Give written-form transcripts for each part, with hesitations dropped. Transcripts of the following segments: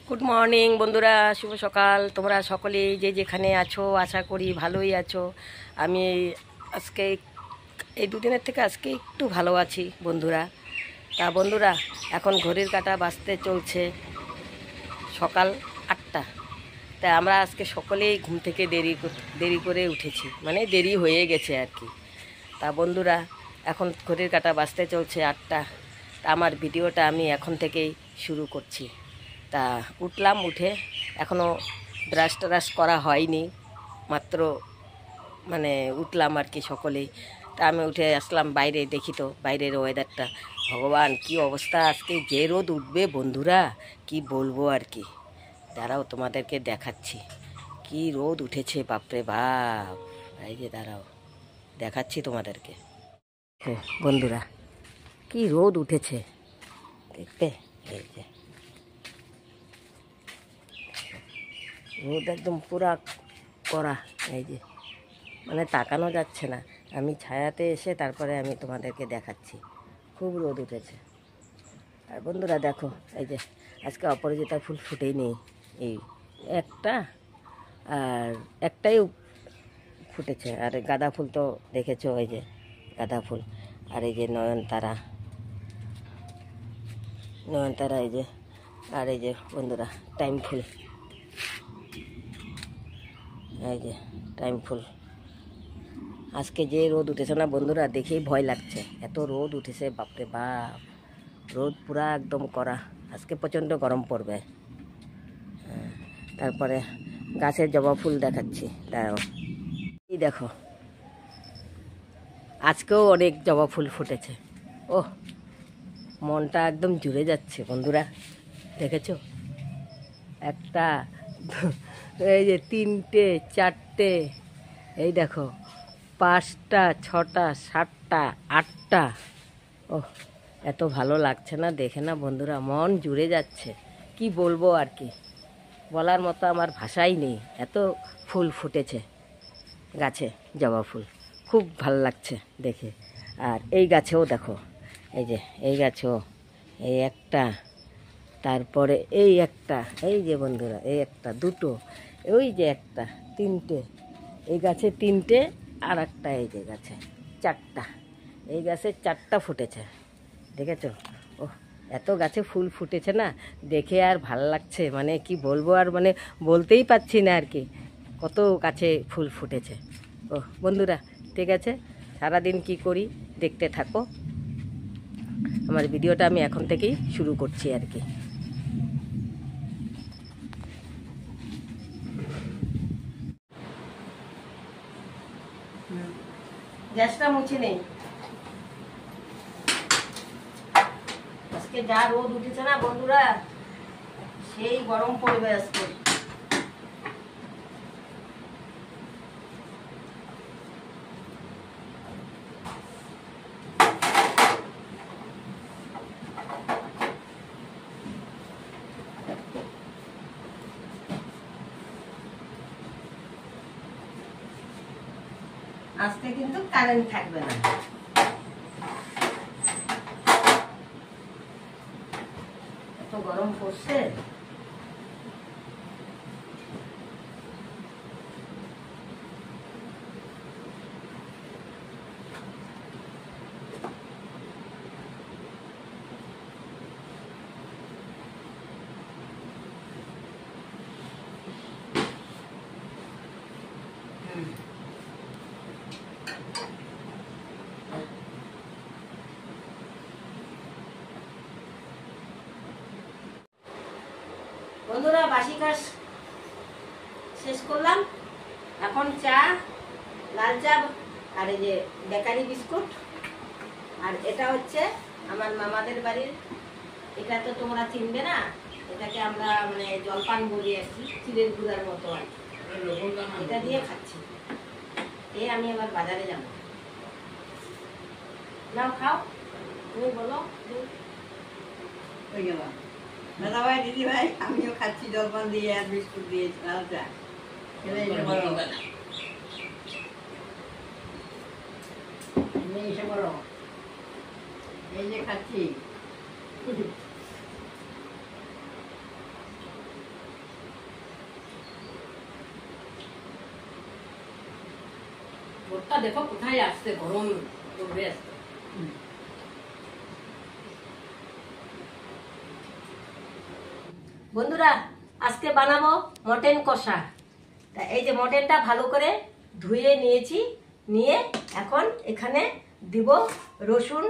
Good morning বন্ধুরা, শুভ সকাল। তোমরা সকলেই যে যেখানে আছো আশা করি ভালোই আছো। আমি আজকে এই দুদিনের থেকে আজকে একটু ভালো আছি বন্ধুরা। তা বন্ধুরা, এখন ঘড়ির কাঁটা বাজতে চলছে সকাল 8টা। তা আমরা আজকে সকলেই ঘুম থেকে দেরি করে উঠেছি, মানে দেরি হয়ে গেছে আর কি। তা বন্ধুরা, এখন ঘড়ির কাঁটা বাজতে চলছে 8টা। তা আমার ভিডিওটা আমি এখন থেকেই শুরু করছি। তা উঠলাম, উঠে এখনও ব্রাশ ট্রাশ করা হয়নি, মাত্র মানে উঠলাম আর কি সকলেই। তা আমি উঠে আসলাম বাইরে, দেখি তো বাইরের ওয়েদারটা, ভগবান কি অবস্থা! আজকে যে রোদ উঠবে বন্ধুরা, কি বলবো আর কি। দাঁড়াও তোমাদেরকে দেখাচ্ছি কি রোদ উঠেছে, বাপরে বাপ। এই যে দাঁড়াও দেখাচ্ছি তোমাদেরকে। বন্ধুরা, কি রোদ উঠেছে দেখবে। এই যে রোদ একদম পুরা কড়া। এই যে মানে তাকানো যাচ্ছে না। আমি ছায়াতে এসে তারপরে আমি তোমাদেরকে দেখাচ্ছি, খুব রোদ উঠেছে। আর বন্ধুরা দেখো, এই যে আজকে অপরাজিতা ফুল ফুটেই নেই, এই একটা আর একটাই ফুটেছে। আর গাঁদা ফুল তো দেখেছো, এই যে গাঁদা ফুল। আর এই যে নয়নতারা, এই যে। আর এই যে বন্ধুরা টাইম ফুল, এই যে টাইম ফুল। আজকে যে রোদ উঠেছে না বন্ধুরা, দেখেই ভয় লাগছে, এত রোদ উঠেছে বাপরে বাপ। রোদ পুরা একদম কড়া, আজকে প্রচণ্ড গরম পড়বে। তারপরে গাছের জবা ফুল দেখাচ্ছি, দাঁড়াও। এই দেখো, আজকেও অনেক জবা ফুল ফুটেছে। ও, মনটা একদম জুড়ে যাচ্ছে বন্ধুরা, দেখেছো? একটা, এই যে 3টে 4টে, এই দেখো 5টা 6টা 7টা 8টা। ও, এত ভালো লাগছে না দেখে না বন্ধুরা, মন জুড়ে যাচ্ছে, কি বলবো আর কি। বলার মতো আমার ভাষাই নেই, এত ফুল ফুটেছে গাছে, জবা ফুল। খুব ভালো লাগছে দেখে। আর এই গাছেও দেখো, এই যে এই গাছেও এই একটা, তারপরে এই একটা, এই যে বন্ধুরা এই একটা, দুটো, ওই যে একটা, 3টে, এই গাছে 3টে, আর একটা এই যে গাছে 4টা। এই গাছে 4টা ফুটেছে, দেখেছো? ও, এত গাছে ফুল ফুটেছে না, দেখে আর ভাল লাগছে, মানে কি বলবো, আর মানে বলতেই পারছি না আর কি, কত গাছে ফুল ফুটেছে। ও বন্ধুরা, ঠিক আছে, সারাদিন কি করি দেখতে থাকো। আমার ভিডিওটা আমি এখন থেকেই শুরু করছি আর কি। গ্যাসটা মুছে নেই, আজকে যা রোদ উঠেছে না বন্ধুরা, সেই গরম পড়বে আজকে। আজকে কিন্তু কারেন্ট থাকবে না, এত গরম পড়ছে। বন্ধুরা, বাসি কাজ শেষ করলাম, এখন চা, লাল চা, আর এই যে বেকারি বিস্কুট। আর এটা হচ্ছে আমার মামাদের বাড়ির, এটা তো তোমরা চিনবে না, এটাকে আমরা মানে জলপান বলি আর কি, চিড়ের গুঁড়ার মতো আর কি। এটা দিয়ে খাচ্ছি। আমি আবার বাজারে যাব, নাও খাও, তুমি বলো। দাদা ভাই, দিদি ভাই, আমিও খাচ্ছি জলপান দিয়ে আর বিস্কুট দিয়ে লাল চা। এই যে খাচ্ছি। রোদটা দেখো কোথায় আসছে, গরম পড়বে আসছে। বন্ধুরা, আজকে বানাবো মটন কষা। তা এই যে মটনটা ভালো করে ধুয়ে নিয়েছি, নিয়ে এখন এখানে দিব রসুন,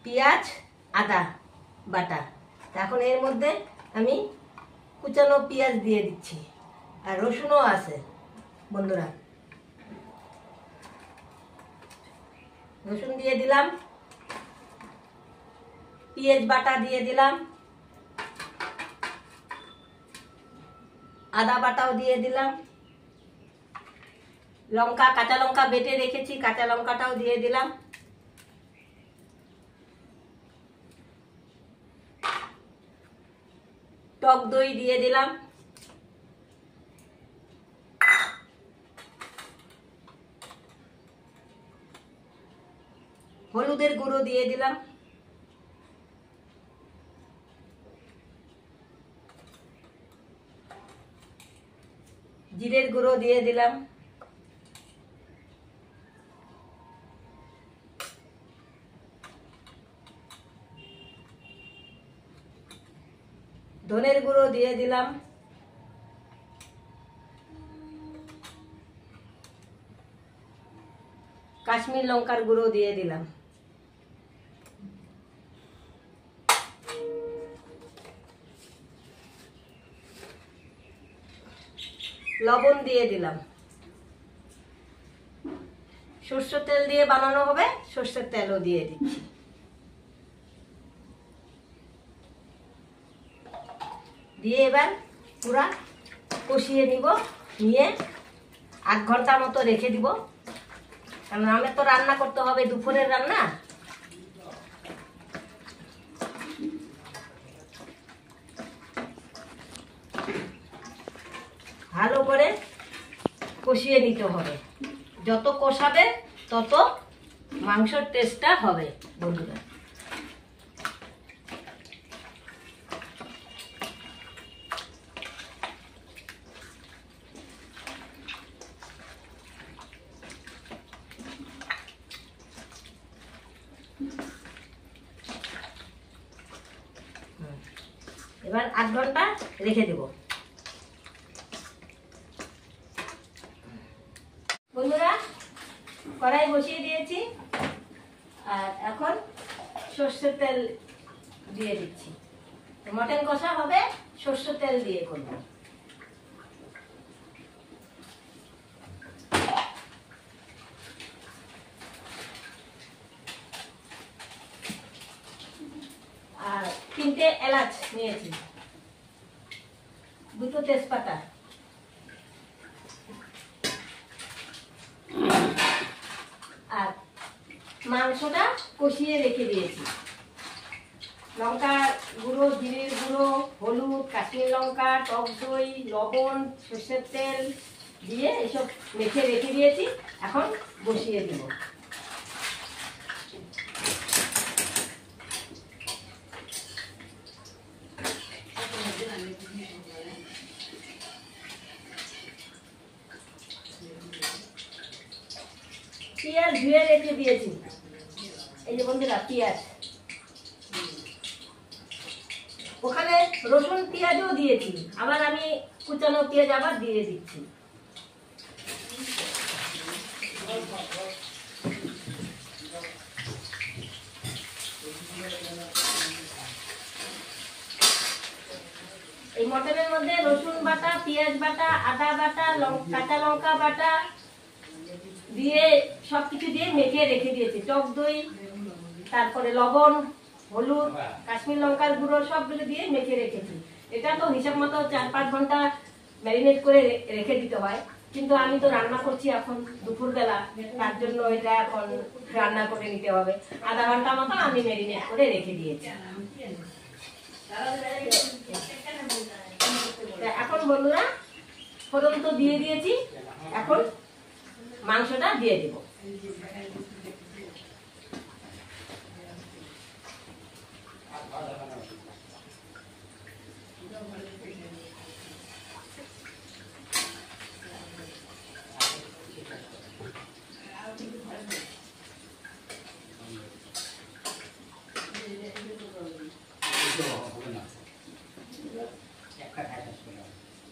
পেঁয়াজ, আদা বাটা। তা এখন এর মধ্যে আমি কুচানো পেঁয়াজ দিয়ে দিচ্ছি, আর রসুনও আছে বন্ধুরা। রসুন দিয়ে দিলাম, পেঁয়াজ বাটা দিয়ে দিলাম, আদা বাটাও দিয়ে দিলাম, লঙ্কা, কাঁচা লঙ্কা বেটে রেখেছি, কাঁচা লঙ্কাটাও দিয়ে দিলাম, টক দই দিয়ে দিলাম, হলুদের গুঁড়ো দিয়ে দিলাম, জিরের গুঁড়ো দিয়ে দিলাম, ধনের গুঁড়ো দিয়ে দিলাম, কাশ্মীর লঙ্কার গুঁড়ো দিয়ে দিলাম, লবণ দিয়ে দিলাম। সরষের তেল দিয়ে বানানো হবে, সরষের তেলও দিয়ে দিচ্ছি। দিয়ে এবার পুরা কষিয়ে নিব, নিয়ে 8 ঘন্টা মতো রেখে দিব, কারণ আমার তো রান্না করতে হবে, দুপুরের রান্না। ভালো করে কষিয়ে নিতে হবে, যত কষাবে তত মাংসের টেস্টটা হবে বন্ধুরা। এবার 8 ঘন্টা রেখে দেব বন্ধুরা। কড়াই বসিয়ে দিয়েছি, আর এখন সর্ষের তেল দিয়ে দিচ্ছি। মটন কষা হবে সর্ষের তেল দিয়ে করব। আর 3টে এলাচ নিয়েছি, 2টো তেজপাতা, আর মাংসটা কষিয়ে রেখে দিয়েছি। লঙ্কা গুঁড়ো, জিরের গুঁড়ো, হলুদ, কাশ্মীর লঙ্কা, টক দই, লবণ, সর্ষের তেল দিয়ে এসব মেখে রেখে দিয়েছি, এখন বসিয়ে দিব। পেঁয়াজ ধুয়ে রেখে দিয়েছি, এই যে বন্ধুরা পেঁয়াজ, ওখানে রসুন পেঁয়াজও দিয়েছি, আবার আমি কুচানো পেঁয়াজ আবার দিয়ে দিচ্ছি। এই মটনের মধ্যে রসুন বাটা, পেঁয়াজ বাটা, আদা বাটা, কাঁচা লঙ্কা বাটা দিয়ে সবকিছু দিয়ে মেখে রেখে দিয়েছি। টক দই, তারপরে লবণ, হলুদ, কাশ্মীর লঙ্কার গুঁড়ো সবগুলো দিয়ে মেখে রেখেছি। এটা তো হিসাব মতো 4-5 ঘন্টা ম্যারিনেট করে রেখে দিতে হয়, কিন্তু আমি তো রান্না করছি এখন দুপুরবেলা, তার জন্য এটা এখন রান্না করে নিতে হবে। আধা ঘন্টা মতো আমি ম্যারিনেট করে রেখে দিয়েছি। এখন বন্ধুরা ফোড়ন তো দিয়ে দিয়েছি, এখন মাংসটা দিয়ে দিব।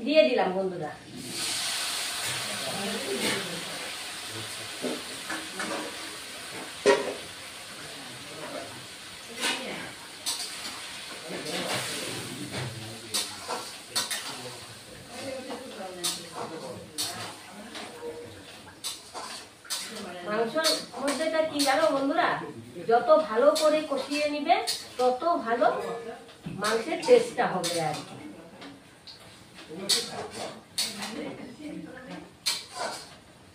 দিয়ে দিলাম বন্ধুরা। মাংসর মধ্যেটা কি জানো বন্ধুরা, যত ভালো করে কষিয়ে নিবে তত ভালো মাংসের টেস্টটা হবে আর কি।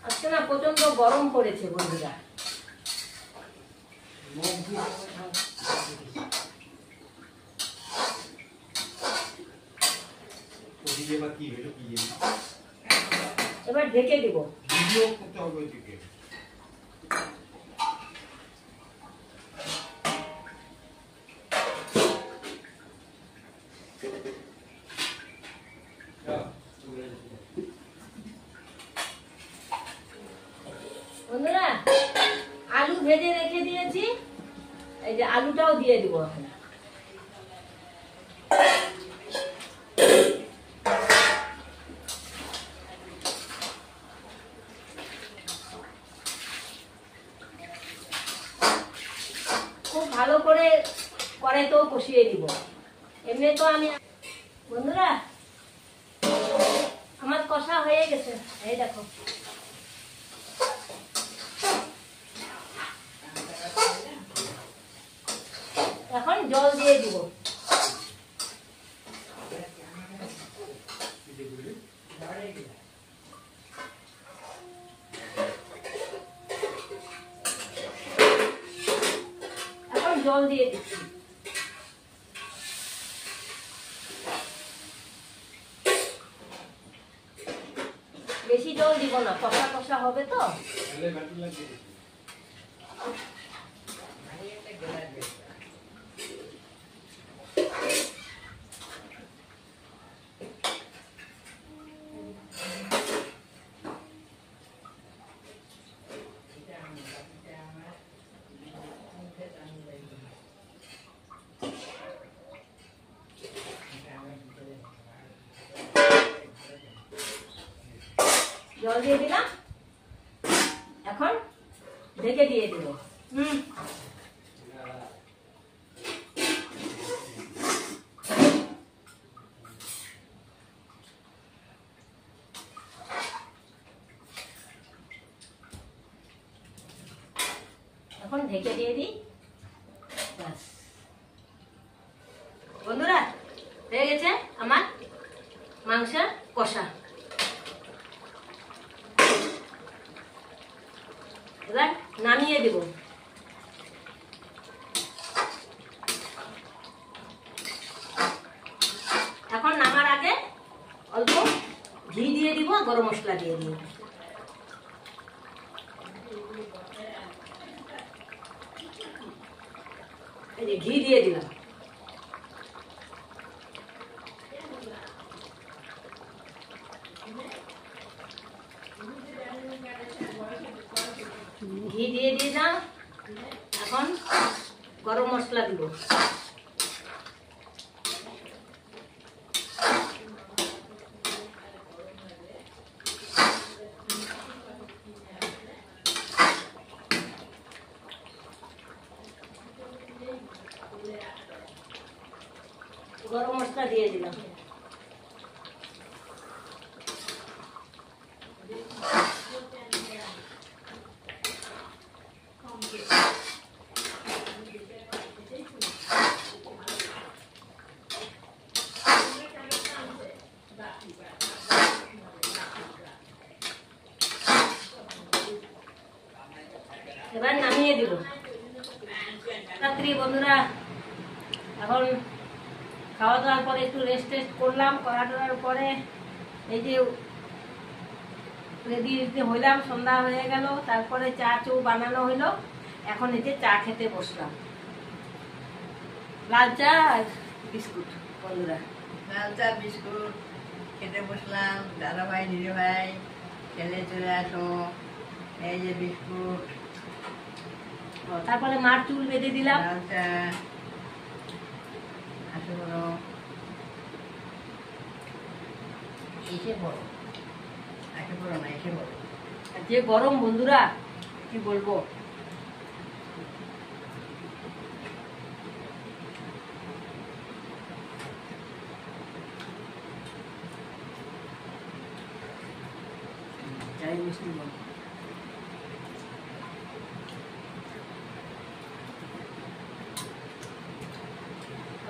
আজকে না প্রচন্ড গরম পড়েছে বন্ধুরা। এবার ঢেকে দিব। বন্ধুরা আলু ভেজে রেখে দিয়েছি, এই যে আলুটাও দিয়ে দিব এখন। খুব ভালো করে কড়াইতেও কষিয়ে দিব। এমনি তো আমি বন্ধুরা আমার কষা হয়ে গেছে, এই দেখো। এখন জল দিয়ে দিব। এখন জল দিয়ে দিচ্ছি। বেশি জল দিব না, কষা কষা হবে তো। জল দিয়ে দিলাম, এখন ঢেকে দিয়ে দিব। এখন ঢেকে দিয়ে দিই। ব্যাস বন্ধুরা হয়ে গেছে আমার মাংসের কষা। এবার নামিয়ে দেব। এখন নামার আগে অল্প ঘি দিয়ে দিব, গরম মশলা দিয়ে দিব। এই যে ঘি দিয়ে দিলাম। ঘি দিয়ে দিলাম, এখন গরম মশলা দিব। গরম মশলা দিয়ে দিলাম। এবার নামিয়ে দিব। রাত্রি বন্ধুরা এখন খাওয়া দাওয়ার পরে একটু রেস্ট করলাম, করার পরে এই যে রেডি হইলাম, সন্ধ্যা হয়ে গেল। তারপরে চা চৌ বানানো হইলো, এখন এই যে চা খেতে বসলাম। লাল চা আর বিস্কুট বন্ধুরা। লাল চা বিস্কুট খেতে বসলাম। দাদা ভাই দিদি ভাই খেলে চলে আসো। এই যে বিস্কুট, তারপরে মার চুল বেঁধে দিলাম। লাল চা আসো। এসে বড়, এসে বড় না, এসে বড়। আর যে গরম বন্ধুরা কি বলবো। যাই মিষ্টি বল।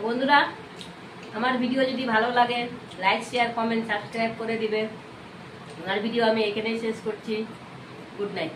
বন্ধুরা আমার ভিডিও যদি ভালো লাগে লাইক শেয়ার কমেন্ট সাবস্ক্রাইব করে দিবে। আমার ভিডিও আমি এখানেই শেষ করছি। Good night.